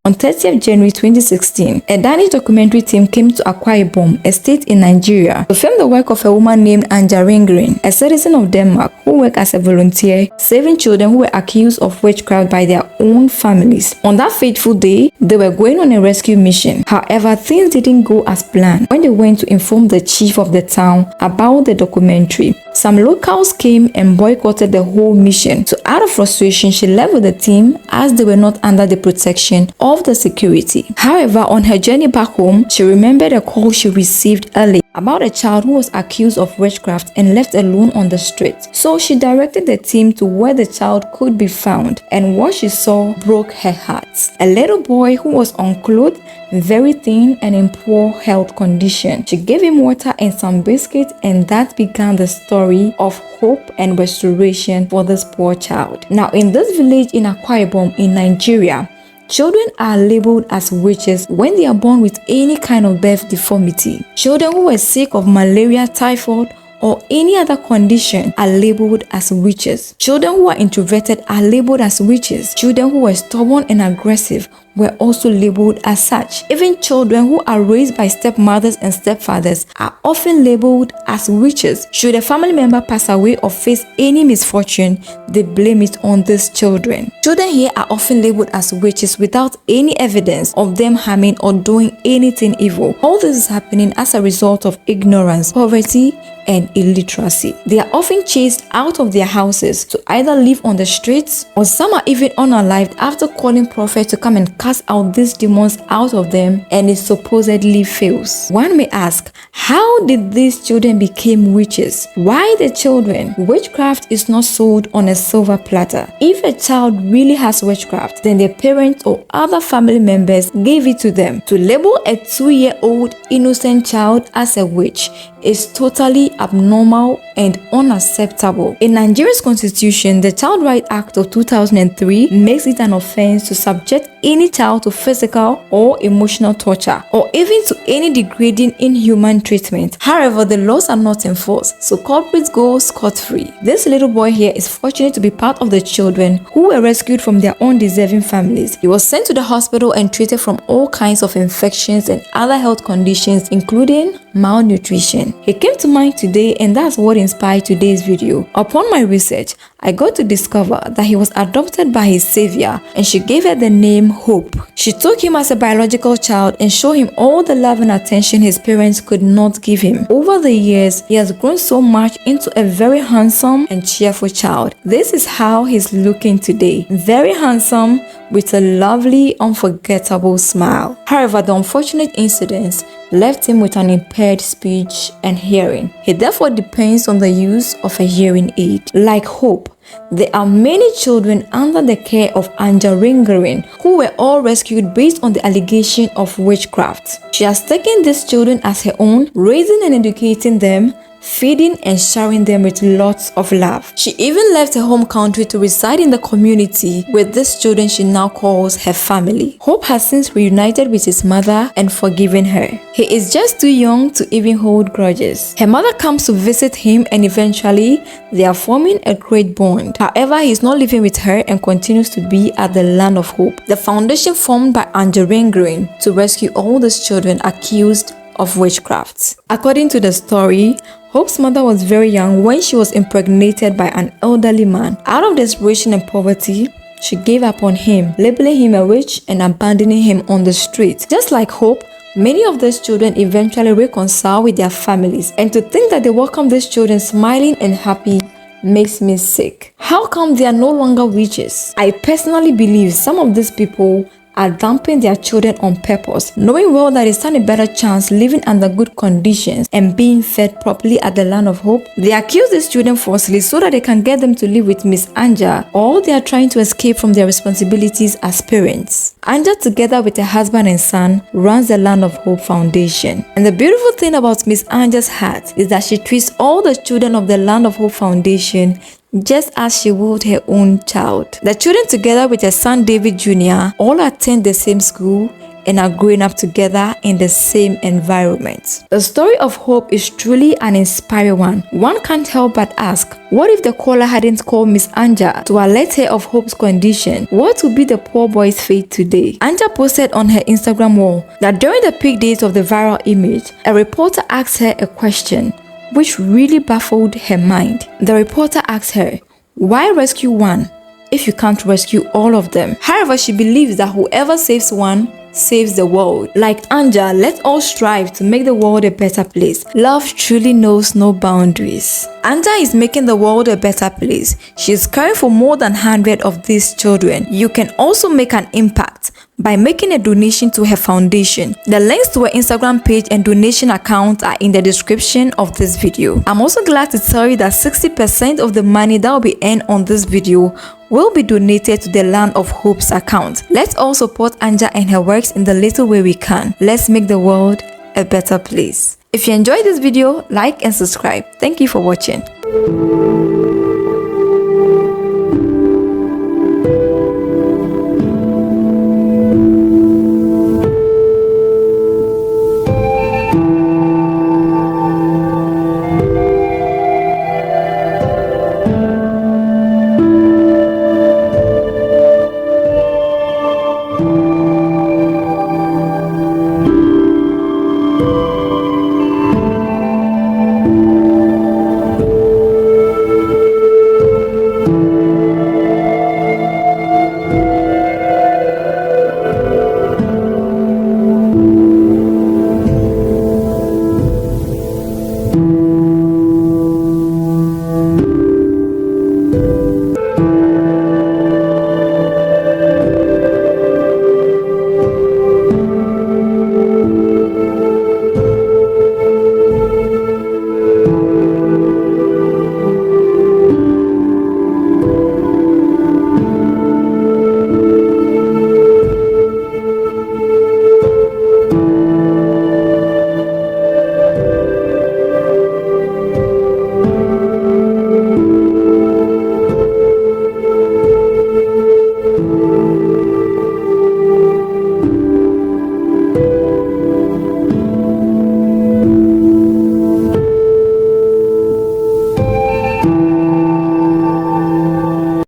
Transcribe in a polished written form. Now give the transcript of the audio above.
On 30th January 2016, a Danish documentary team came to Akwa Ibom State in Nigeria to film the work of a woman named Anja Ringgerin, a citizen of Denmark who worked as a volunteer saving children who were accused of witchcraft by their own families. On that fateful day, they were going on a rescue mission. However, things didn't go as planned when they went to inform the chief of the town about the documentary. Some locals came and boycotted the whole mission. So out of frustration, she left with the team as they were not under the protection of the security. However, on her journey back home, she remembered a call she received early about a child who was accused of witchcraft and left alone on the street. So she directed the team to where the child could be found, and what she saw broke her heart. A little boy who was unclothed, very thin and in poor health condition. She gave him water and some biscuits, and that began the story of hope and restoration for this poor child. Now, in this village in Akwa Ibom in Nigeria, children are labeled as witches when they are born with any kind of birth deformity. Children who were sick of malaria, typhoid, or any other condition are labeled as witches. Children who are introverted are labeled as witches. Children who were stubborn and aggressive were also labeled as such. Even children who are raised by stepmothers and stepfathers are often labeled as witches. Should a family member pass away or face any misfortune, they blame it on these children. Children here are often labeled as witches without any evidence of them harming or doing anything evil. All this is happening as a result of ignorance, poverty, and illiteracy. They are often chased out of their houses to either live on the streets, or some are even unalived after calling prophets to come and cast out these demons out of them, and it supposedly fails. One may ask, how did these children become witches? Why the children? Witchcraft is not sold on a silver platter. If a child really has witchcraft, then their parents or other family members gave it to them. To label a 2-year-old innocent child as a witch is totally abnormal and unacceptable. In Nigeria's constitution, the Child Rights Act of 2003 makes it an offense to subject any child to physical or emotional torture, or even to any degrading, inhuman treatment. However, the laws are not enforced, so culprits go scot-free. This little boy here is fortunate to be part of the children who were rescued from their undeserving families. He was sent to the hospital and treated from all kinds of infections and other health conditions, including malnutrition. He came to mind today, and that's what inspired today's video. Upon my research, I got to discover that he was adopted by his savior, and she gave her the name Hope. She took him as a biological child and showed him all the love and attention his parents could not give him. Over the years, he has grown so much into a very handsome and cheerful child. This is how he's looking today. Very handsome, with a lovely, unforgettable smile. However, the unfortunate incidents left him with an impaired speech and hearing. He therefore depends on the use of a hearing aid. Like Hope, there are many children under the care of Anja Ringgerin who were all rescued based on the allegation of witchcraft. She has taken these children as her own, raising and educating them, feeding and showering them with lots of love. She even left her home country to reside in the community with these children she now calls her family. Hope has since reunited with his mother and forgiven her. He is just too young to even hold grudges. Her mother comes to visit him, and eventually they are forming a great bond. However, he is not living with her and continues to be at the Land of Hope, the foundation formed by Anja Ringgerin to rescue all these children accused of witchcraft. According to the story, Hope's mother was very young when she was impregnated by an elderly man. Out of desperation and poverty, she gave up on him, labeling him a witch and abandoning him on the street. Just like Hope, many of these children eventually reconcile with their families, and to think that they welcome these children smiling and happy makes me sick. How come they are no longer witches? I personally believe some of these people are dumping their children on purpose, knowing well that they stand a better chance living under good conditions and being fed properly at the Land of Hope. They accuse these children falsely so that they can get them to live with Miss Anja, or they are trying to escape from their responsibilities as parents. Anja, together with her husband and son, runs the Land of Hope Foundation. And the beautiful thing about Miss Anja's heart is that she treats all the children of the Land of Hope Foundation just as she would her own child. The children, together with her son David Jr., all attend the same school and are growing up together in the same environment. The story of hope is truly an inspiring one. One can't help but ask, what if the caller hadn't called Miss Anja to alert her of Hope's condition? What would be the poor boy's fate today? Anja posted on her Instagram wall that during the peak days of the viral image, a reporter asked her a question which really baffled her mind. The reporter asked her, why rescue one if you can't rescue all of them? However, she believes that whoever saves one saves the world. Like Anja, let's all strive to make the world a better place. Love truly knows no boundaries. Anja is making the world a better place. She is caring for more than 100 of these children. You can also make an impact by making a donation to her foundation. The links to her Instagram page and donation account are in the description of this video. I'm also glad to tell you that 60% of the money that will be earned on this video will be donated to the Land of Hope's account. Let's all support Anja and her works in the little way we can. Let's make the world a better place. If you enjoyed this video, like and subscribe. Thank you for watching.